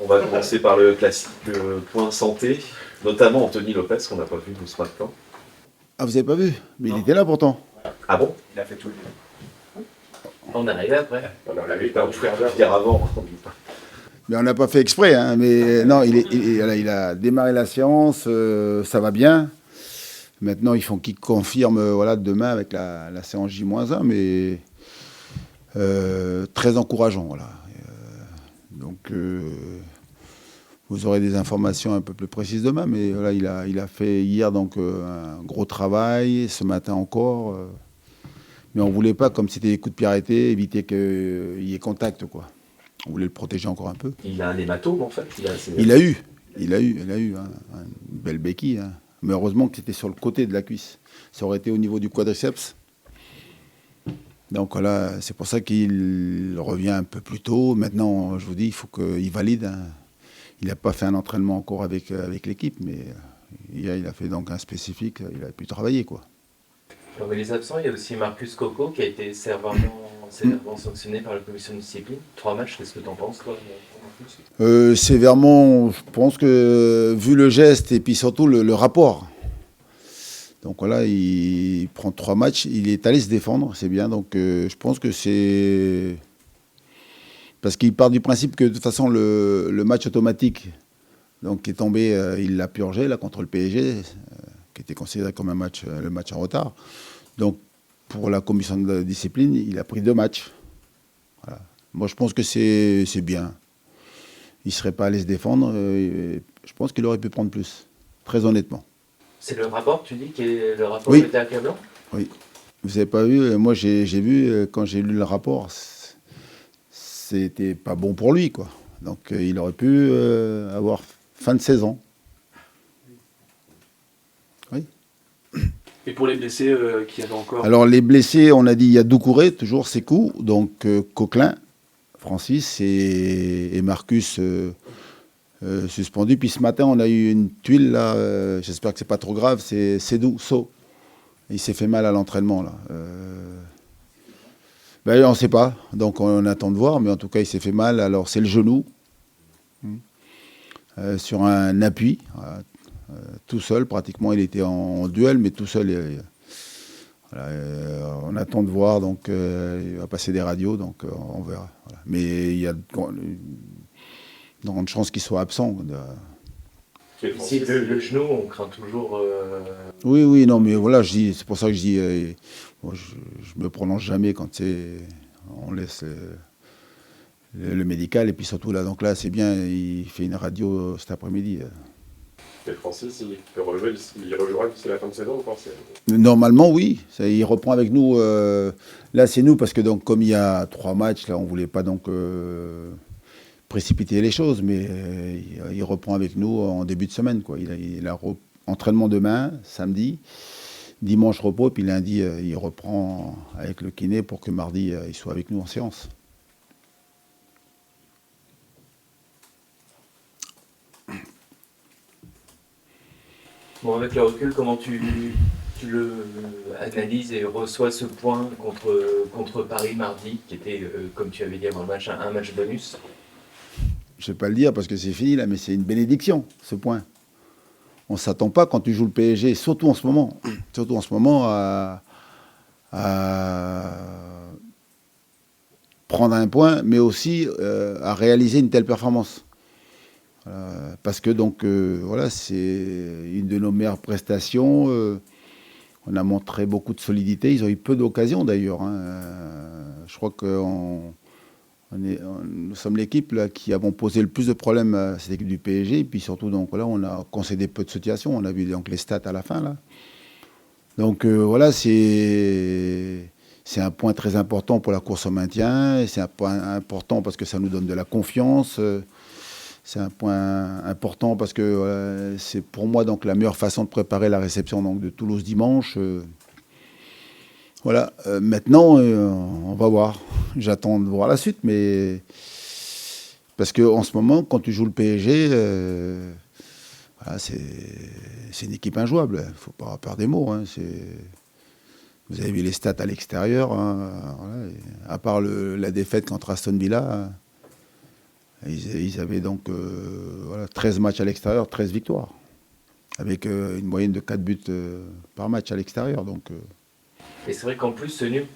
On va commencer par le classique point santé, notamment Anthony Lopez, qu'on n'a pas vu nous ce matin. Ah, vous avez pas vu? Mais Non. il était là pourtant. Ah bon? Il a fait tout le On est arrivé après. On avait pas pu dire avant. Mais on n'a pas fait exprès. Hein. Mais non, il a démarré la séance, ça va bien. Maintenant, il faut qu'il confirme voilà, demain avec la séance J-1, mais très encourageant. Voilà. Donc, vous aurez des informations un peu plus précises demain, mais voilà, il a fait hier donc, un gros travail, ce matin encore. Mais on ne voulait pas, comme c'était des coups de pied arrêtés, éviter qu'il y ait contact, quoi. On voulait le protéger encore un peu. Il a un hématome en fait. Il a eu hein, une belle béquille. Hein. Mais heureusement que c'était sur le côté de la cuisse. Ça aurait été au niveau du quadriceps. Donc voilà, c'est pour ça qu'il revient un peu plus tôt. Maintenant, je vous dis, il faut qu'il valide. Hein. Il n'a pas fait un entraînement encore avec l'équipe, mais hier, il a fait donc un spécifique. Il a pu travailler, quoi. Parmi les absents, il y a aussi Marcus Coco qui a été sévèrement sanctionné par la commission de discipline. 3 matchs, qu'est-ce que tu en penses, toi, Marcus? Sévèrement, je pense que vu le geste et puis surtout le rapport. Donc voilà, il prend 3 matchs, il est allé se défendre, c'est bien. Donc je pense que c'est... Parce qu'il part du principe que de toute façon le match automatique donc, qui est tombé, il l'a purgé là, contre le PSG, qui était considéré comme le match en retard. Donc pour la commission de discipline, il a pris 2 matchs. Voilà. Moi je pense que c'est bien. Il ne serait pas allé se défendre. Je pense qu'il aurait pu prendre plus, très honnêtement. C'est le rapport, tu dis, le rapport Oui. était accablant? Oui. Vous n'avez pas vu? Moi, j'ai vu, quand j'ai lu le rapport, c'était pas bon pour lui, quoi. Donc, il aurait pu avoir fin de saison. Oui. Et pour les blessés qui avaient encore... Alors, les blessés, on a dit, il y a Doucouré, toujours Sékou, donc Coquelin, Francis et Marcus suspendu. Puis ce matin, on a eu une tuile, là, j'espère que c'est pas trop grave, c'est Sédou So. Il s'est fait mal à l'entraînement, là. Ben, on ne sait pas, donc on attend de voir, mais en tout cas, il s'est fait mal. Alors, c'est le genou, sur un appui, tout seul, pratiquement. Il était en duel, mais tout seul. Voilà, on attend de voir, donc il va passer des radios, donc on verra. Voilà. Mais il y a de grandes chances qu'il soit absent. Ici, le genou, on craint toujours... Oui, non, mais voilà, c'est pour ça que je dis, moi, je me prononce jamais quand on laisse le médical, et puis surtout là, donc là, c'est bien, il fait une radio cet après-midi. Et Francis, il peut rejouer, il rejouera d'ici la fin de saison, vous pensez? Normalement, oui, il reprend avec nous. Là, c'est nous, parce que donc, comme il y a 3 matchs, là, on voulait pas donc précipiter les choses, mais il reprend avec nous en début de semaine, quoi. Il a entraînement demain, samedi, dimanche repos, puis lundi, il reprend avec le kiné pour que mardi, il soit avec nous en séance. Bon, avec le recul, comment tu le analyses et reçois ce point contre Paris mardi, qui était, comme tu avais dit avant le match, un match bonus? Je ne vais pas le dire parce que c'est fini là, mais c'est une bénédiction, ce point. On ne s'attend pas quand tu joues le PSG, surtout en ce moment, à prendre un point, mais aussi à réaliser une telle performance. Parce que donc, voilà, c'est une de nos meilleures prestations. On a montré beaucoup de solidité. Ils ont eu peu d'occasions d'ailleurs. Hein. Je crois que nous sommes l'équipe là, qui avons posé le plus de problèmes à cette équipe du PSG. Et puis surtout, donc, là, on a concédé peu de situations. On a vu donc, les stats à la fin. Là. Donc voilà, c'est un point très important pour la course au maintien. C'est un point important parce que ça nous donne de la confiance. C'est un point important parce que c'est pour moi donc, la meilleure façon de préparer la réception donc, de Toulouse dimanche. Voilà, maintenant, on va voir. J'attends de voir la suite, mais parce qu'en ce moment, quand tu joues le PSG, voilà, c'est une équipe injouable. Il ne faut pas perdre des mots. Hein. Vous avez vu les stats à l'extérieur. Hein. Voilà. À part la défaite contre Aston Villa, Ils avaient donc 13 matchs à l'extérieur, 13 victoires, avec une moyenne de 4 buts par match à l'extérieur. Et c'est vrai qu'en plus, ce nul,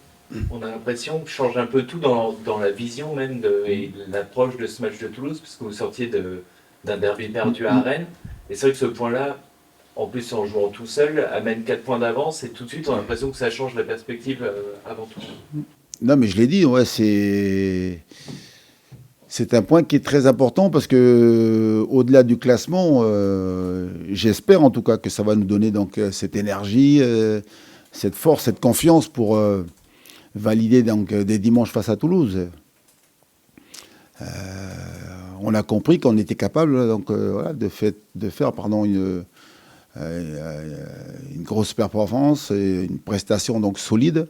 on a l'impression que change un peu tout dans la vision même et l'approche de ce match de Toulouse, parce que vous sortiez d'un derby perdu à Rennes. Et c'est vrai que ce point-là, en plus en jouant tout seul, amène 4 points d'avance et tout de suite on a l'impression que ça change la perspective avant tout. Non, mais je l'ai dit, ouais, c'est un point qui est très important parce que au-delà du classement, j'espère en tout cas que ça va nous donner donc cette énergie, cette force, cette confiance pour valider donc des dimanches face à Toulouse. On a compris qu'on était capable donc de faire une grosse performance et une prestation donc solide,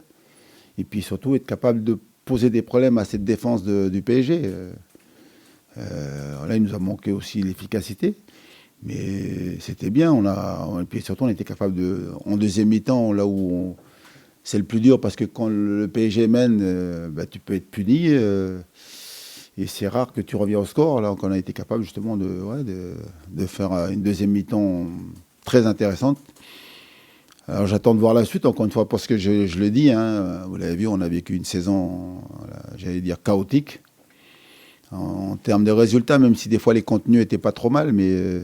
et puis surtout être capable de poser des problèmes à cette défense du PSG. Là, il nous a manqué aussi l'efficacité, mais c'était bien. Et puis surtout, on était capable en deuxième mi-temps, là où c'est le plus dur, parce que quand le PSG mène, tu peux être puni. Et c'est rare que tu reviens au score, alors qu'on a été capable justement de faire une deuxième mi-temps très intéressante. Alors j'attends de voir la suite, encore une fois, parce que je le dis, vous l'avez vu, on a vécu une saison, j'allais dire, chaotique. En termes de résultats, même si des fois les contenus n'étaient pas trop mal, mais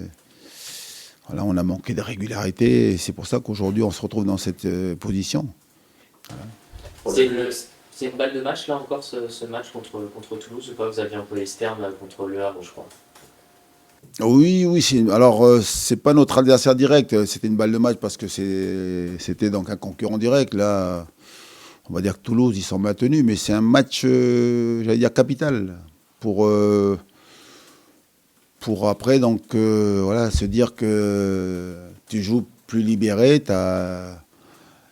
on a manqué de régularité, et c'est pour ça qu'aujourd'hui on se retrouve dans cette position. Voilà. C'est une balle de match, là encore, ce match contre Toulouse, ou pas? Vous aviez un peu les termes contre Le Havre, je crois. Oui. Alors, c'est pas notre adversaire direct. C'était une balle de match parce que c'était donc un concurrent direct. Là, on va dire que Toulouse, ils sont maintenus, mais c'est un match, j'allais dire, capital pour après, donc, se dire que tu joues plus libéré.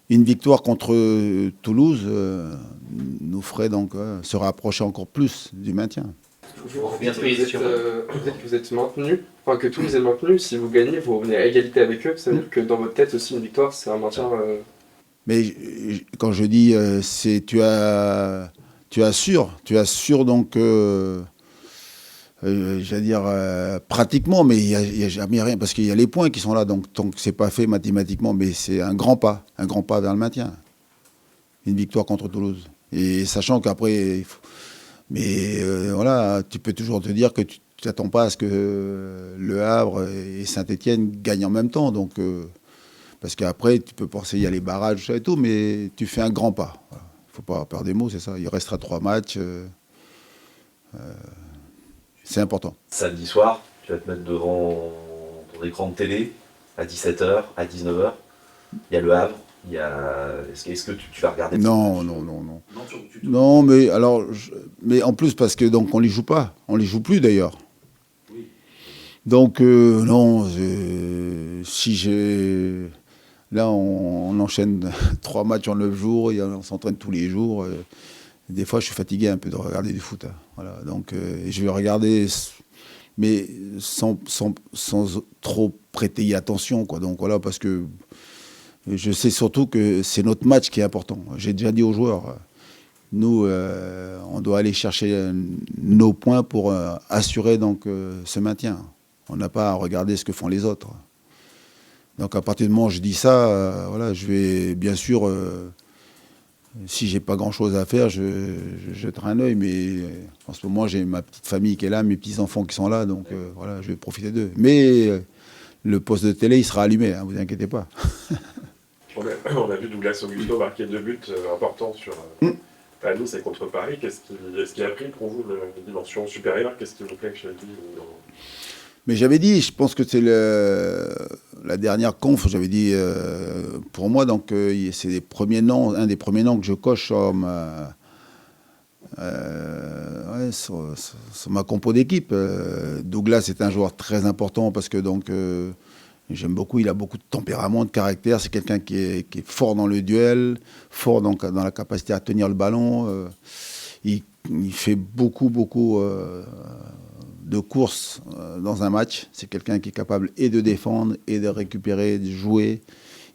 Une victoire contre Toulouse nous ferait donc se rapprocher encore plus du maintien. Vous dites que vous êtes maintenu, enfin que Toulouse est maintenu. Si vous gagnez, vous revenez à égalité avec eux. Ça veut dire que dans votre tête aussi, une victoire, c'est un maintien. Mais quand je dis, c'est tu assures donc, j'allais dire pratiquement, mais il n'y a jamais rien, parce qu'il y a les points qui sont là, donc c'est pas fait mathématiquement, mais c'est un grand pas vers le maintien. Une victoire contre Toulouse. Et sachant qu'après, tu peux toujours te dire que tu t'attends pas à ce que Le Havre et Saint-Étienne gagnent en même temps, donc parce qu'après tu peux penser il y a les barrages et tout, mais tu fais un grand pas. Voilà. Faut pas perdre des mots, c'est ça. Il restera 3 matchs. C'est important. Samedi soir, tu vas te mettre devant ton écran de télé à 17h, à 19h. Il y a Le Havre. Est-ce que tu vas regarder? Non. Non, mais alors, mais en plus parce que donc on les joue pas, on les joue plus d'ailleurs. Oui. Donc non, là on enchaîne 3 matchs en 9 jours, on s'entraîne tous les jours. Des fois, je suis fatigué un peu de regarder du foot. Voilà, donc je vais regarder, mais sans trop prêter attention, quoi. Donc voilà, parce que je sais surtout que c'est notre match qui est important. J'ai déjà dit aux joueurs, nous, on doit aller chercher nos points pour assurer donc ce maintien. On n'a pas à regarder ce que font les autres. Donc à partir du moment où je dis ça, je vais bien sûr, si j'ai pas grand-chose à faire, je jetterai un œil. Mais en ce moment, j'ai ma petite famille qui est là, mes petits-enfants qui sont là, donc je vais profiter d'eux. Mais le poste de télé, il sera allumé, vous inquiétez pas. On a vu Douglas Augusto marquer 2 buts importants à Nice et contre Paris. Est-ce qu'il a pris pour vous une dimension supérieure? Qu'est-ce qui vous plaît chez lui? Mais j'avais dit, je pense que c'est la dernière conf, j'avais dit, pour moi, donc c'est un des premiers noms que je coche sur ma compo d'équipe. Douglas est un joueur très important parce que donc j'aime beaucoup, il a beaucoup de tempérament, de caractère. C'est quelqu'un qui est fort dans le duel, fort dans la capacité à tenir le ballon. Il fait beaucoup de courses dans un match. C'est quelqu'un qui est capable et de défendre, et de récupérer, de jouer.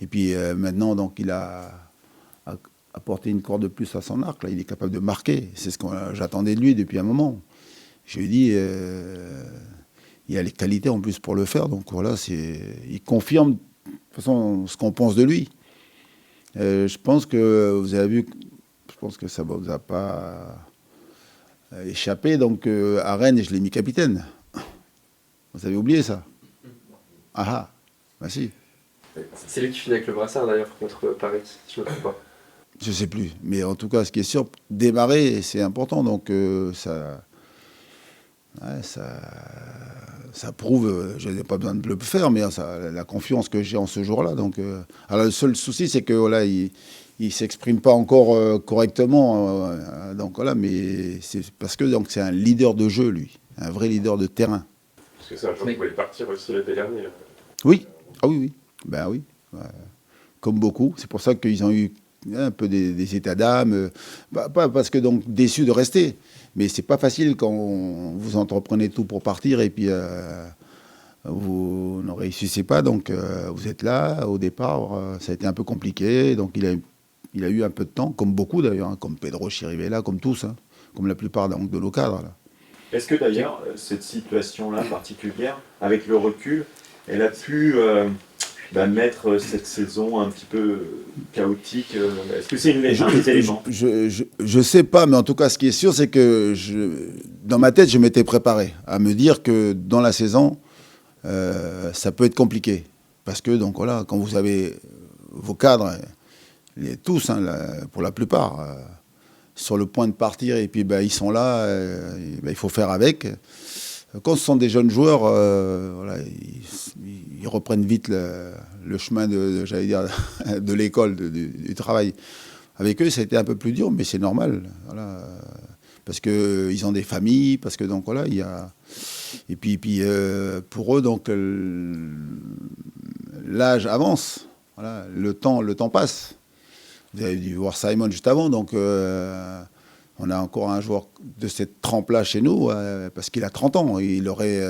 Et puis maintenant, donc, il a apporté une corde de plus à son arc. Là. Il est capable de marquer. C'est ce que j'attendais de lui depuis un moment. Je lui ai dit, il a les qualités en plus pour le faire. Donc voilà, il confirme de toute façon ce qu'on pense de lui. Je pense que vous avez vu, je pense que ça ne vous a pas échappé. Donc à Rennes, je l'ai mis capitaine. Vous avez oublié ça? Ah, bah si. C'est lui qui finit avec le brassard d'ailleurs contre Paris, si je ne me trompe pas. Je sais plus. Mais en tout cas, ce qui est sûr, démarrer, c'est important. Donc ça prouve, je n'ai pas besoin de le faire, mais la confiance que j'ai en ce jour-là. Donc, alors le seul souci, c'est que voilà, il s'exprime pas encore correctement. Donc voilà, mais c'est parce que donc c'est un leader de jeu, lui, un vrai leader de terrain. Parce que c'est un joueur qui voulait partir aussi l'été dernier. Oui, ah oui, oui, ben oui, ouais. Comme beaucoup. C'est pour ça qu'ils ont eu un peu des états d'âme, pas parce que donc déçus de rester, mais c'est pas facile quand vous entreprenez tout pour partir et puis vous ne réussissez pas, donc vous êtes là au départ, ça a été un peu compliqué, donc il a eu un peu de temps, comme beaucoup d'ailleurs, hein, comme Pedro Chirivella, comme tous, hein, comme la plupart donc, de nos cadres. Là. Est-ce que d'ailleurs, cette situation-là particulière, avec le recul, elle a pu mettre cette saison un petit peu chaotique? Est-ce que c'est un des éléments? Je sais pas, mais en tout cas, ce qui est sûr, c'est que dans ma tête, je m'étais préparé à me dire que dans la saison, ça peut être compliqué. Parce que, donc voilà, quand vous avez vos cadres, tous, hein, pour la plupart, sur le point de partir, et puis ils sont là, il faut faire avec. Quand ce sont des jeunes joueurs, voilà, ils reprennent vite le chemin j'allais dire, de l'école, du travail. Avec eux, ça a été un peu plus dur, mais c'est normal. Voilà, parce qu'ils ont des familles, parce que donc voilà, il y a. Et puis pour eux, donc l'âge avance. Voilà, le temps passe. Vous avez dû voir Simon juste avant, donc on a encore un joueur de cette trempe-là chez nous, parce qu'il a 30 ans. Il aurait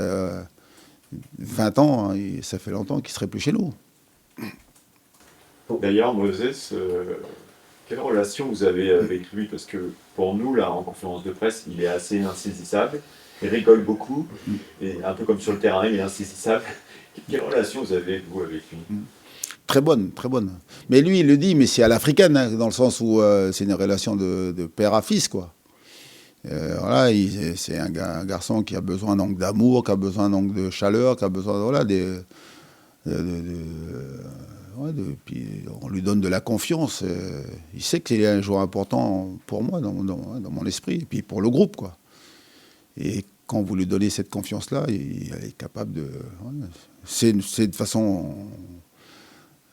20 ans, hein, ça fait longtemps qu'il ne serait plus chez nous. D'ailleurs, Moses, quelle relation vous avez avec lui? Parce que pour nous, là, en conférence de presse, il est assez insaisissable. Il rigole beaucoup, et un peu comme sur le terrain, il est insaisissable. Quelle relation vous avez, vous, avec lui? Très bonne, très bonne. Mais lui, il le dit, mais c'est à l'africaine, hein, dans le sens où c'est une relation de père à fils, quoi. Voilà, c'est un garçon qui a besoin donc d'amour, qui a besoin donc de chaleur, qui a besoin voilà, puis on lui donne de la confiance. Il sait qu'il est un joueur important pour moi, dans mon esprit, et puis pour le groupe, quoi. Et quand vous lui donnez cette confiance-là, il est capable de... Ouais, c'est de façon...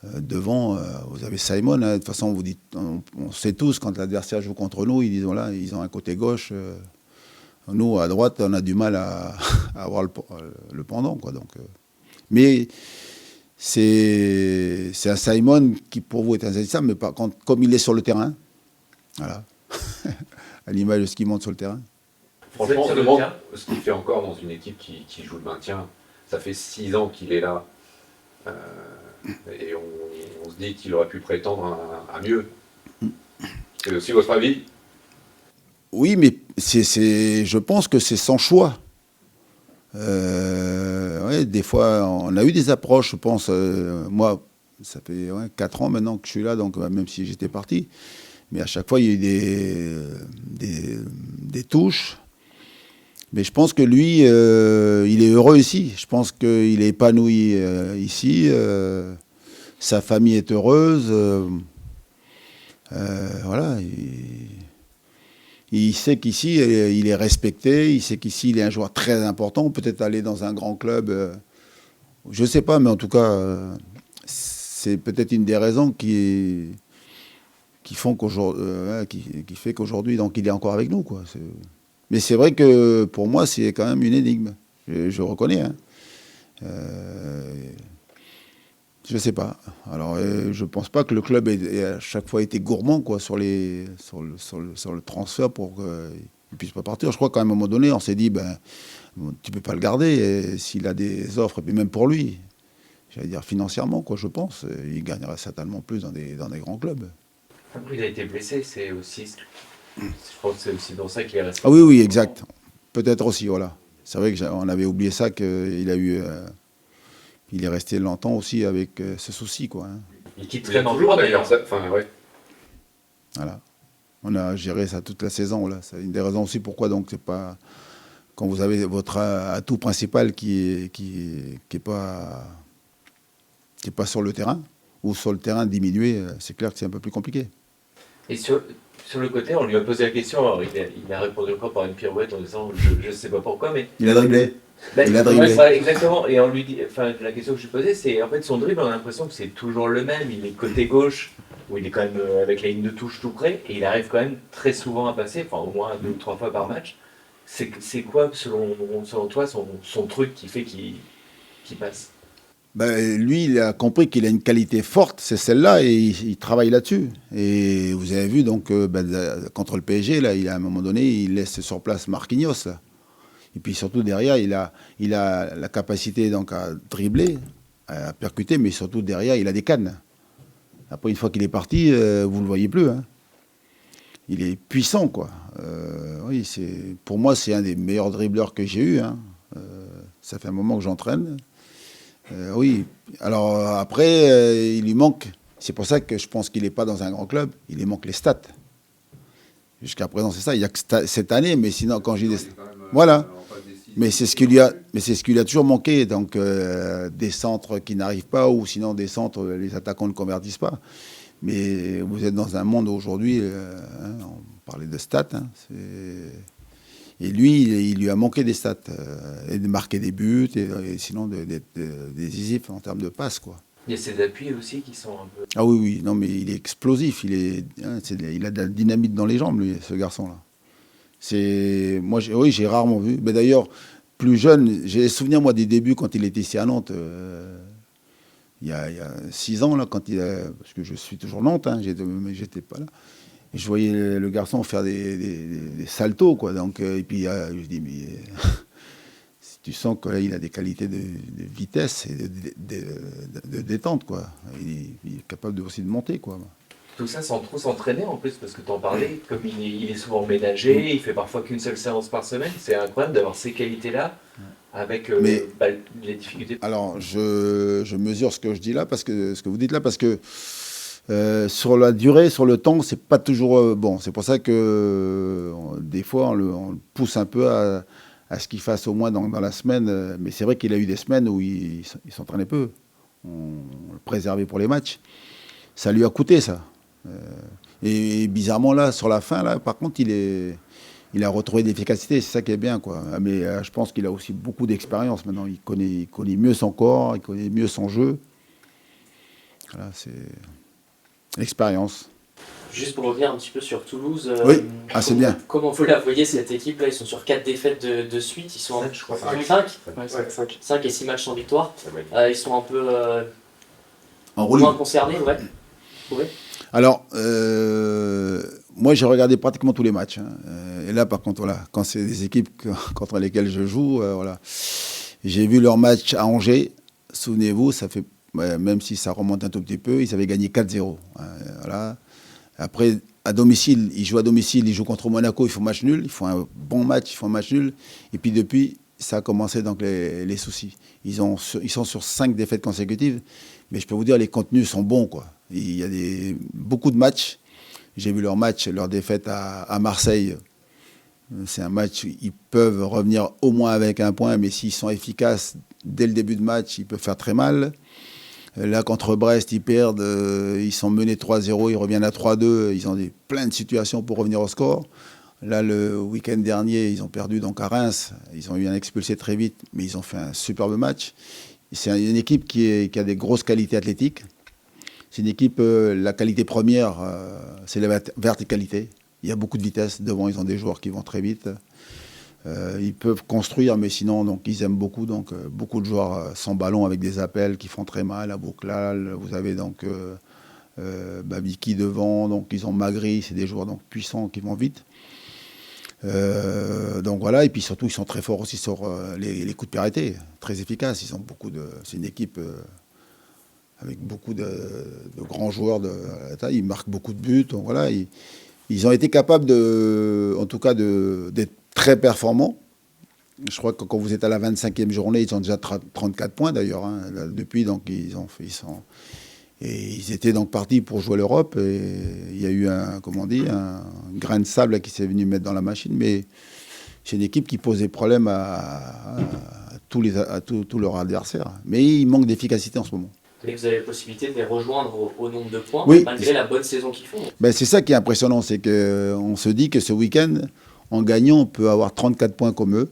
devant, vous avez Simon, hein, de toute façon, vous dites, on sait tous, quand l'adversaire joue contre nous, ils disent, voilà, ils ont un côté gauche. Nous, à droite, on a du mal à avoir le pendant, quoi. Donc, mais c'est un Simon qui, pour vous, est insaisissable, mais par contre, comme il est sur le terrain, voilà, à l'image de ce qu'il montre sur le terrain. Franchement, on se demande ce qu'il fait encore dans une équipe qui joue le maintien. Ça fait 6 ans qu'il est là. Et on se dit qu'il aurait pu prétendre à mieux. C'est aussi votre avis? Oui, mais je pense que c'est son choix. Ouais, des fois, on a eu des approches, je pense. Moi, ça fait 4 ans maintenant que je suis là, donc même si j'étais parti. Mais à chaque fois, il y a eu des touches. Mais je pense que lui, il est heureux ici. Je pense qu'il est épanoui ici. Sa famille est heureuse. Voilà. Il sait qu'ici, il est respecté. Il sait qu'ici, il est un joueur très important. Peut-être aller dans un grand club. Je ne sais pas, mais en tout cas, c'est peut-être une des raisons qui font qu'aujourd'hui, qui fait qu'aujourd'hui, donc, il est encore avec nous, quoi. Mais c'est vrai que pour moi, c'est quand même une énigme. Je reconnais. Hein. Je ne sais pas. Alors, je ne pense pas que le club ait à chaque fois été gourmand, quoi, sur le transfert pour qu'il ne puisse pas partir. Je crois qu'à un moment donné, on s'est dit, tu ne peux pas le garder s'il a des offres, et puis même pour lui, j'allais dire financièrement, quoi, je pense, il gagnerait certainement plus dans des grands clubs. Après, il a été blessé, c'est aussi... Je crois que c'est aussi dans ça qu'il est resté. Ah oui, exact. Peut-être aussi, voilà. C'est vrai qu'on avait oublié ça, qu'il a eu... il est resté longtemps aussi avec ce souci, quoi. Hein. Et qui Il y a traîne en toujours jour d'ailleurs. d'ailleurs. Enfin, ouais. Voilà. On a géré ça toute la saison, là. C'est une des raisons aussi pourquoi, donc, c'est pas... Quand vous avez votre atout principal qui est pas sur le terrain, ou sur le terrain diminué, c'est clair que c'est un peu plus compliqué. Et sur le côté, on lui a posé la question, alors il a répondu encore par une pirouette en disant je ne sais pas pourquoi, mais. Il a dribblé. Bah, Il a dribblé. ouais, exactement, et on lui dit, enfin la question que je lui posais, c'est en fait son dribble, on a l'impression que c'est toujours le même, il est côté gauche, où il est quand même avec la ligne de touche tout près, et il arrive quand même très souvent à passer, enfin au moins 2 ou 3 fois par match. C'est quoi, selon toi, son truc qui fait qu'il passe? Ben, lui, il a compris qu'il a une qualité forte, c'est celle-là, et il travaille là-dessus. Et vous avez vu, donc, contre le PSG, là, à un moment donné, il laisse sur place Marquinhos, là. Et puis surtout, derrière, il a la capacité donc, à dribbler, à percuter, mais surtout, derrière, il a des cannes. Après, une fois qu'il est parti, vous ne le voyez plus. Hein. Il est puissant, quoi. Oui, pour moi, c'est un des meilleurs dribbleurs que j'ai eu. Hein. Ça fait un moment que j'entraîne. Oui, alors après, il lui manque. C'est pour ça que je pense qu'il n'est pas dans un grand club. Il lui manque les stats. Jusqu'à présent, c'est ça. Il n'y a que cette année, mais sinon, quand j'ai des. Voilà. Mais c'est ce qui lui a toujours manqué. Donc, des centres qui n'arrivent pas, ou sinon des centres, les attaquants ne convertissent pas. Mais vous êtes dans un monde aujourd'hui, on parlait de stats, hein, et lui, il lui a manqué des stats, et de marquer des buts, et sinon d'être décisif en termes de passes, quoi. Il y a ses appuis aussi qui sont un peu... Ah oui, oui, non, mais il est explosif, il a de la dynamite dans les jambes, lui, ce garçon-là. Moi, j'ai rarement vu. Mais d'ailleurs, plus jeune, j'ai des souvenirs, moi, des débuts quand il était ici à Nantes, il y a 6 ans, là, parce que je suis toujours Nantes, hein, mais j'étais pas là. Et je voyais le garçon faire des saltos, quoi. Donc, et puis, je dis, mais tu sens qu'il a des qualités de vitesse et de détente, quoi. Il est capable aussi de monter, quoi. Tout ça sans trop s'entraîner en plus, parce que tu en parlais, comme il est souvent ménagé, il fait parfois qu'une seule séance par semaine. C'est incroyable d'avoir ces qualités-là avec les difficultés. Alors, je mesure ce que je dis là, ce que vous dites là, parce que sur la durée, sur le temps, c'est pas toujours bon. C'est pour ça que des fois, on le pousse un peu à ce qu'il fasse au moins dans la semaine. Mais c'est vrai qu'il a eu des semaines où il s'entraînait peu. On le préservait pour les matchs. Ça lui a coûté, ça. Et bizarrement, là, sur la fin, là, par contre, il a retrouvé de l'efficacité. C'est ça qui est bien, quoi. Mais je pense qu'il a aussi beaucoup d'expérience maintenant. Il connaît mieux son corps, il connaît mieux son jeu. Voilà, c'est l'expérience. Juste pour revenir un petit peu sur Toulouse, oui, c'est bien. Comment vous la voyez cette équipe là? Ils sont sur 4 défaites de suite, ils sont 5 et 6 matchs sans victoire. Ils sont un peu moins concernés, ouais. Alors, moi j'ai regardé pratiquement tous les matchs. Hein. Et là par contre, voilà, quand c'est des équipes contre lesquelles je joue, voilà. J'ai vu leur match à Angers. Souvenez-vous, ça fait, même si ça remonte un tout petit peu, ils avaient gagné 4-0. Voilà. Après, à domicile, ils jouent à domicile, ils jouent contre Monaco, ils font match nul, ils font un bon match, ils font un match nul. Et puis depuis, ça a commencé donc les soucis. Ils sont sur 5 défaites consécutives, mais je peux vous dire, les contenus sont bons, quoi. Il y a beaucoup de matchs. J'ai vu leur défaite à Marseille. C'est un match où ils peuvent revenir au moins avec un point, mais s'ils sont efficaces dès le début de match, ils peuvent faire très mal. Là, contre Brest, ils perdent, ils sont menés 3-0, ils reviennent à 3-2, ils ont plein de situations pour revenir au score. Là, le week-end dernier, ils ont perdu donc à Reims, ils ont eu un expulsé très vite, mais ils ont fait un superbe match. C'est une équipe qui a des grosses qualités athlétiques. C'est une équipe, la qualité première, c'est la verticalité. Il y a beaucoup de vitesse. Devant, ils ont des joueurs qui vont très vite. Ils peuvent construire, mais sinon, donc, ils aiment beaucoup. Donc, beaucoup de joueurs sans ballon avec des appels qui font très mal. À Bouclal, vous avez donc Babiki devant. Donc, ils ont Magri. C'est des joueurs donc, puissants qui vont vite. Donc voilà. Et puis surtout, ils sont très forts aussi sur les coups de pied arrêtés. Très efficaces. Ils ont c'est une équipe avec beaucoup de grands joueurs de la taille. Ils marquent beaucoup de buts. Donc voilà. Ils ont été capables en tout cas, d'être très performants. Je crois que quand vous êtes à la 25e journée, ils ont déjà 34 points d'ailleurs. Hein, depuis, donc ils étaient donc partis pour jouer l'Europe. Et il y a eu un grain de sable là, qui s'est venu mettre dans la machine. Mais c'est une équipe qui pose des problèmes à tous leurs adversaires. Mais il manque d'efficacité en ce moment. Et vous avez la possibilité de les rejoindre au nombre de points, oui, malgré la bonne saison qu'ils font. Ben c'est ça qui est impressionnant, c'est qu'on se dit que ce week-end, en gagnant, on peut avoir 34 points comme eux.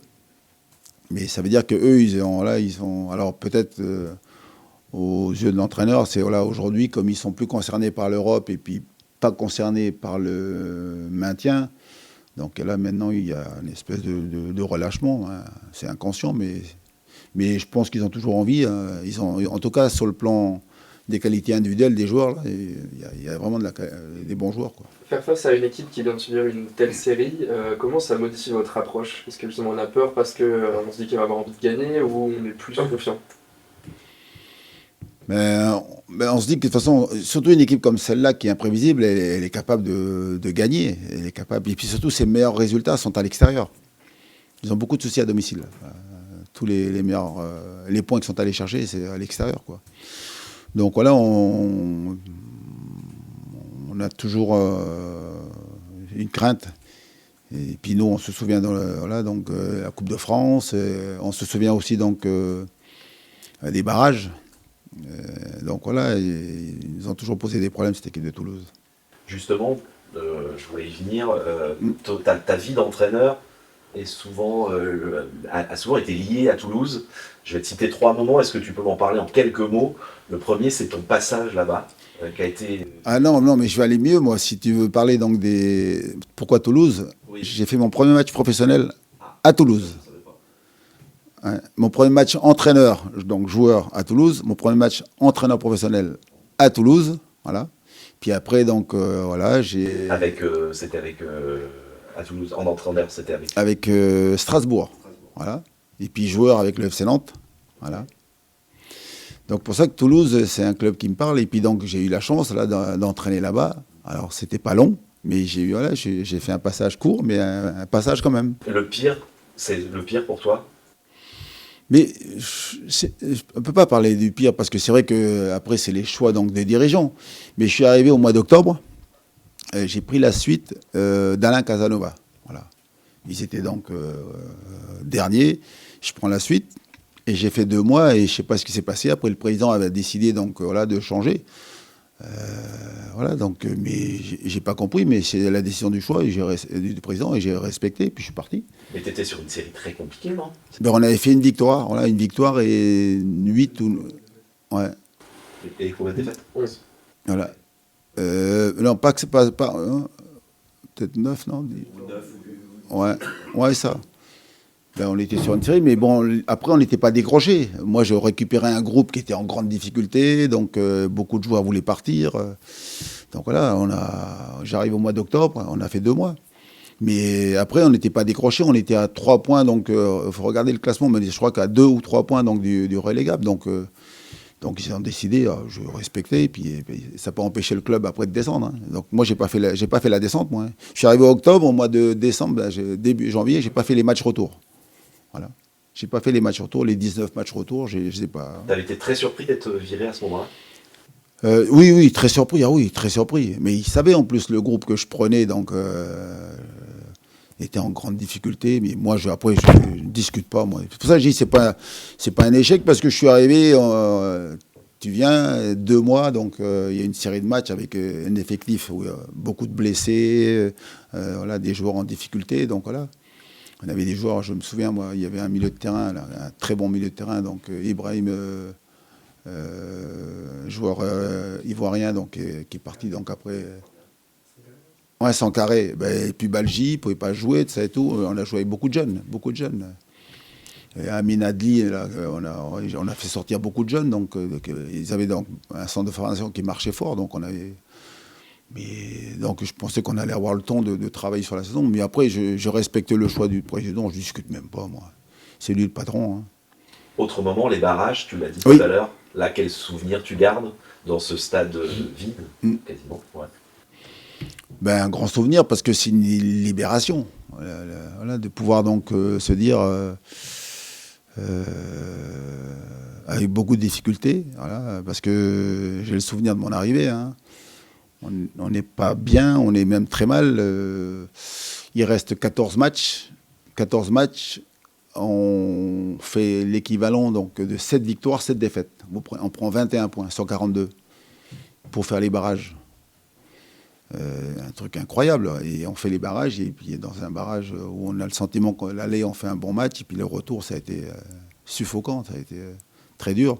Mais ça veut dire qu'eux, ils sont... Alors peut-être aux yeux de l'entraîneur, c'est aujourd'hui, comme ils sont plus concernés par l'Europe et puis pas concernés par le maintien, donc là maintenant il y a une espèce de relâchement. Hein. C'est inconscient, mais je pense qu'ils ont toujours envie. Hein. Ils ont, en tout cas, sur le plan des qualités individuelles des joueurs, là, il y a vraiment des bons joueurs, quoi. Faire face à une équipe qui vient de subir une telle série, comment ça modifie votre approche? Est-ce que justement on a peur parce qu'on se dit qu'il va avoir envie de gagner ou on est plus confiant? Mais on se dit que de toute façon, surtout une équipe comme celle-là qui est imprévisible, elle est capable de gagner. Elle est capable. Et puis surtout, ses meilleurs résultats sont à l'extérieur. Ils ont beaucoup de soucis à domicile. Tous les meilleurs les points qu'ils sont allés chercher, c'est à l'extérieur, quoi. Donc voilà, on a toujours une crainte. Et puis nous, on se souvient donc la Coupe de France. On se souvient aussi donc des barrages. Donc voilà, ils ont toujours posé des problèmes, cette équipe de Toulouse. Justement, je voulais y venir. Ta vie d'entraîneur est souvent, a souvent été liée à Toulouse. Je vais te citer 3 moments. Est-ce que tu peux m'en parler en quelques mots? Le premier, c'est ton passage là-bas, qui a été... Ah non, mais je vais aller mieux, moi. Si tu veux parler donc des... Pourquoi Toulouse? Oui. J'ai fait mon premier match professionnel à Toulouse. Hein, mon premier match entraîneur, donc joueur à Toulouse. Mon premier match entraîneur professionnel à Toulouse. Voilà. Puis après, donc, voilà, j'ai... C'était avec... à Toulouse, en entraîneur, c'était avec... Avec Strasbourg. Voilà. Et puis joueur avec le FC Nantes. Voilà. Donc pour ça que Toulouse, c'est un club qui me parle. Et puis donc j'ai eu la chance là d'entraîner là-bas. Alors c'était pas long, mais j'ai fait un passage court, mais un passage quand même. Le pire, c'est le pire pour toi? Mais on ne peut pas parler du pire parce que c'est vrai que après c'est les choix donc des dirigeants. Mais je suis arrivé au mois d'octobre. J'ai pris la suite d'Alain Casanova. Voilà. Ils étaient donc derniers. Je prends la suite. Et j'ai fait 2 mois et je ne sais pas ce qui s'est passé. Après, le président avait décidé donc, de changer. Voilà, donc, mais j'ai pas compris, mais c'est la décision du choix du président et j'ai respecté, puis je suis parti. Mais tu étais sur une série très compliquée, non? Ben, on avait fait une victoire, voilà, une victoire et 8 ou... Ouais. Et combien de défaites? 11. Voilà. Non, pas que c'est pas peut-être 9, non? 9. Ouais, ça. Ben, on était sur une série, mais bon, après, on n'était pas décroché. Moi, je récupérais un groupe qui était en grande difficulté, donc beaucoup de joueurs voulaient partir. Donc voilà, j'arrive au mois d'octobre, on a fait 2 mois. Mais après, on n'était pas décroché, on était à 3 points, donc il faut regarder le classement, mais je crois qu'à 2 ou 3 points donc, du relégable. Donc ils ont décidé, je respectais, et puis ça n'a pas empêché le club après de descendre. Hein. Donc moi, j'ai pas fait la descente, moi. Hein. Je suis arrivé au octobre, au mois de décembre, début janvier, j'ai pas fait les matchs retour. Voilà. J'ai pas fait les matchs retour, les 19 matchs retour, je sais pas. Tu avais été très surpris d'être viré à ce moment-là? Oui, très surpris. Ah oui, très surpris. Mais ils savaient en plus le groupe que je prenais, donc était en grande difficulté. Mais moi, après, je ne discute pas. Moi. C'est pour ça que je dis c'est pas un échec parce que je suis arrivé. Tu viens 2 mois, donc il y a une série de matchs avec un effectif où il y a beaucoup de blessés, voilà, des joueurs en difficulté, donc voilà. On avait des joueurs, je me souviens, moi, il y avait un milieu de terrain, là, un très bon milieu de terrain, donc Ibrahim, joueur ivoirien, donc, qui est parti donc après. Ouais, Sankaré. Ben, et puis Balji, il ne pouvait pas jouer, tout ça et tout. On a joué avec beaucoup de jeunes. Et Amin Adli, là, on a fait sortir beaucoup de jeunes, donc ils avaient donc un centre de formation qui marchait fort, donc on avait. Mais donc je pensais qu'on allait avoir le temps de travailler sur la saison. Mais après, je respecte le choix du président, je ne discute même pas, moi. C'est lui le patron. Hein. Autre moment, les barrages, tu l'as dit oui. Tout à l'heure. Là, quel souvenir tu gardes dans ce stade vide, quasiment? Ouais. Ben, un grand souvenir parce que c'est une libération. Voilà, de pouvoir donc se dire, avec beaucoup de difficultés, voilà, parce que j'ai le souvenir de mon arrivée. Hein. On n'est pas bien, on est même très mal. Il reste 14 matchs. 14 matchs, on fait l'équivalent donc, de 7 victoires, 7 défaites. On prend 21 points sur 42 pour faire les barrages. Un truc incroyable. Et on fait les barrages, et puis dans un barrage où on a le sentiment que l'aller, on fait un bon match, et puis le retour, ça a été suffocant, ça a été très dur.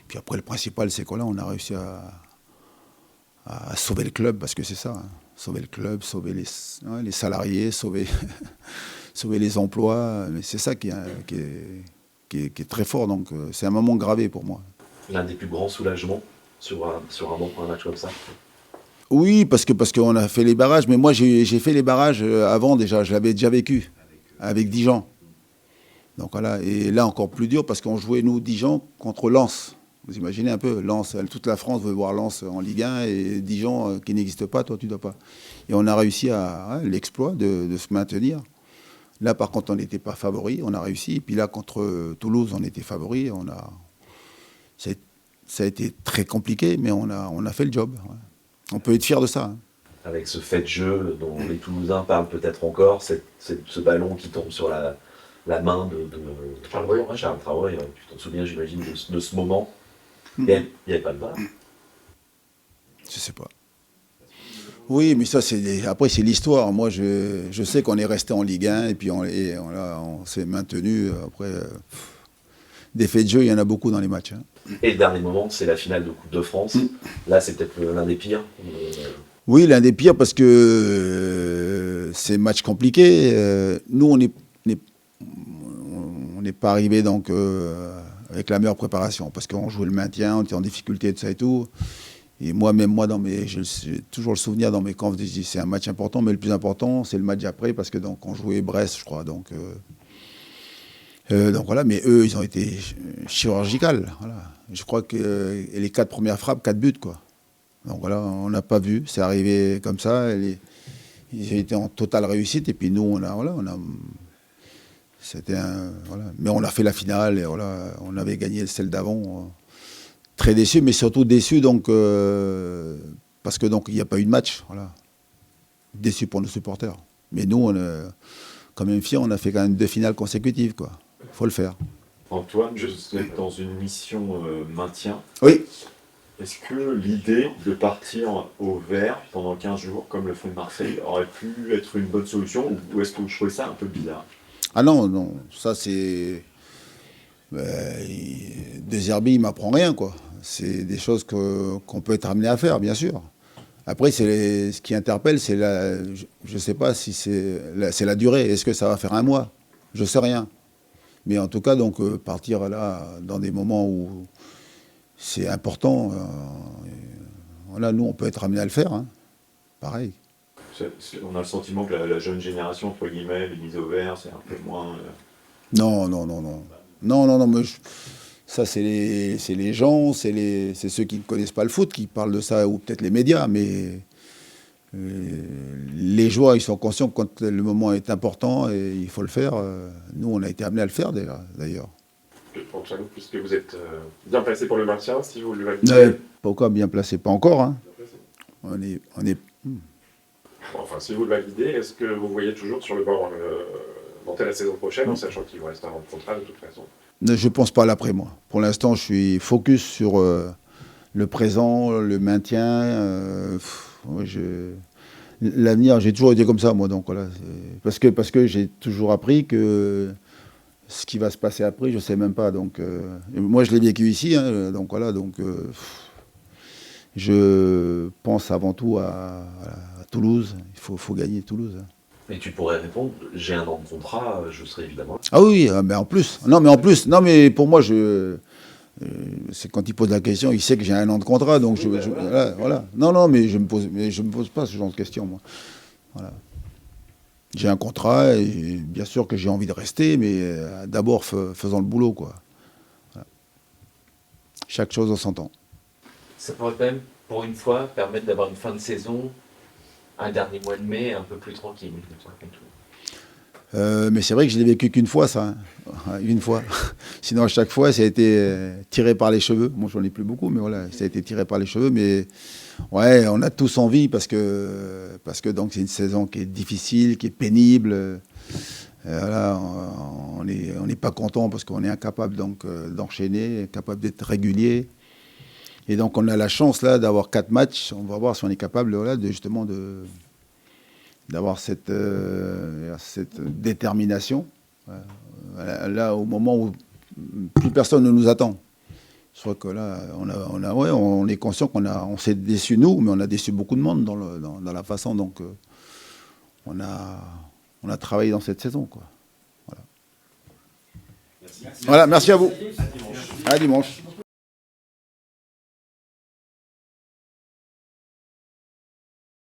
Puis après, le principal, c'est qu'on a réussi à sauver le club, parce que c'est ça, hein. Sauver le club, sauver les salariés, sauver les emplois. Mais c'est ça qui est très fort. Donc c'est un moment gravé pour moi. L'un des plus grands soulagements sur un match comme ça. Oui, parce qu'on a fait les barrages. Mais moi, j'ai fait les barrages avant déjà. Je l'avais déjà vécu avec Dijon. Donc voilà. Et là, encore plus dur parce qu'on jouait, nous, Dijon contre Lens. Vous imaginez un peu, Lens, toute la France veut voir Lens en Ligue 1 et Dijon qui n'existe pas, toi tu dois pas. Et on a réussi à l'exploit de se maintenir. Là par contre on n'était pas favoris, on a réussi. Et puis là contre Toulouse on était favoris. Ça a été très compliqué mais on a fait le job. Ouais. On peut être fier de ça. Hein. Avec ce fait de jeu dont les Toulousains parlent peut-être encore, c'est ce ballon qui tombe sur la main de Charles Traoré. Tu t'en souviens j'imagine de ce moment. Il n'y avait pas de VAR. Je sais pas. Oui, mais ça, après, c'est l'histoire. Moi, je sais qu'on est resté en Ligue 1 et puis on s'est maintenu. Après, des faits de jeu, il y en a beaucoup dans les matchs. Hein. Et le dernier moment, c'est la finale de Coupe de France. Là, c'est peut-être l'un des pires. Oui, l'un des pires parce que c'est match compliqué. Nous, on n'est pas arrivé donc avec la meilleure préparation parce qu'on jouait le maintien, on était en difficulté de ça et tout. Et même moi, j'ai toujours le souvenir dans mes camps, je dis c'est un match important, mais le plus important, c'est le match après parce que donc on jouait Brest, je crois. Donc voilà, mais eux, ils ont été chirurgicales. Voilà. Je crois que les 4 premières frappes, 4 buts, quoi. Donc voilà, on n'a pas vu, c'est arrivé comme ça. Ils ont été en totale réussite et puis nous, c'était voilà. Mais on a fait la finale et voilà, on avait gagné celle d'avant. Très déçu, mais surtout déçu donc parce que donc il n'y a pas eu de match. Voilà. Déçu pour nos supporters. Mais nous, on est quand même fiers, on a fait quand même 2 finales consécutives, quoi. Faut le faire. Antoine, je suis dans une mission maintien. Oui. Est-ce que l'idée de partir au vert pendant 15 jours, comme le font Marseille, aurait pu être une bonne solution ou est-ce que vous trouvez ça un peu bizarre? Ah non, ça c'est... De Zerbi, il m'apprend rien, quoi. C'est des choses qu'on peut être amené à faire, bien sûr. Après, ce qui interpelle, c'est je ne sais pas si c'est la durée. Est-ce que ça va faire 1 mois? Je ne sais rien. Mais en tout cas, donc, partir là, dans des moments où c'est important, voilà, nous, on peut être amené à le faire. Hein. Pareil. On a le sentiment que la jeune génération, entre guillemets, les mises au vert, c'est un peu moins... Non, mais ça, c'est les gens, c'est ceux qui ne connaissent pas le foot qui parlent de ça, ou peut-être les médias, mais les joueurs, ils sont conscients que quand le moment est important et il faut le faire. Nous, on a été amenés à le faire d'ailleurs. Puisque vous êtes bien placé pour le maintien, si vous le validez. Pourquoi bien placé? Pas encore. Hein. On est... Enfin, si vous le validez, est-ce que vous voyez toujours sur le banc monter la saison prochaine, en sachant qu'il vous reste un an de contrat de toute façon? Je ne pense pas à l'après, moi. Pour l'instant, je suis focus sur le présent, le maintien. L'avenir, j'ai toujours été comme ça, moi. Donc, voilà, parce que j'ai toujours appris que ce qui va se passer après, je ne sais même pas. Donc, moi, je l'ai vécu ici. Hein, donc, voilà. Donc, je pense avant tout à Toulouse. Il faut gagner Toulouse. Hein. Et tu pourrais répondre, j'ai un an de contrat, je serai évidemment... Ah oui, mais en plus. Non, mais pour moi, c'est quand il pose la question, il sait que j'ai un an de contrat, donc voilà. Non, mais je me pose pas ce genre de questions, moi. Voilà. J'ai un contrat, et bien sûr que j'ai envie de rester, mais d'abord, faisons le boulot, quoi. Voilà. Chaque chose en son temps. Ça pourrait quand même, pour une fois, permettre d'avoir une fin de saison un dernier mois de mai un peu plus tranquille. Mais c'est vrai que je l'ai vécu qu'une fois, ça. Une fois. Sinon, à chaque fois, ça a été tiré par les cheveux. Bon, j'en ai plus beaucoup, mais voilà, ça a été tiré par les cheveux. Mais ouais, on a tous envie parce que donc c'est une saison qui est difficile, qui est pénible. Voilà, on n'est pas content parce qu'on est incapable donc d'enchaîner, incapable d'être régulier. Et donc, on a la chance là d'avoir 4 matchs. On va voir si on est capable voilà, d'avoir cette détermination. Là, au moment où plus personne ne nous attend. Je crois que là, on est conscient qu'on s'est déçu nous, mais on a déçu beaucoup de monde dans la façon. Donc, on a travaillé dans cette saison, quoi. Voilà. Merci à vous. À dimanche.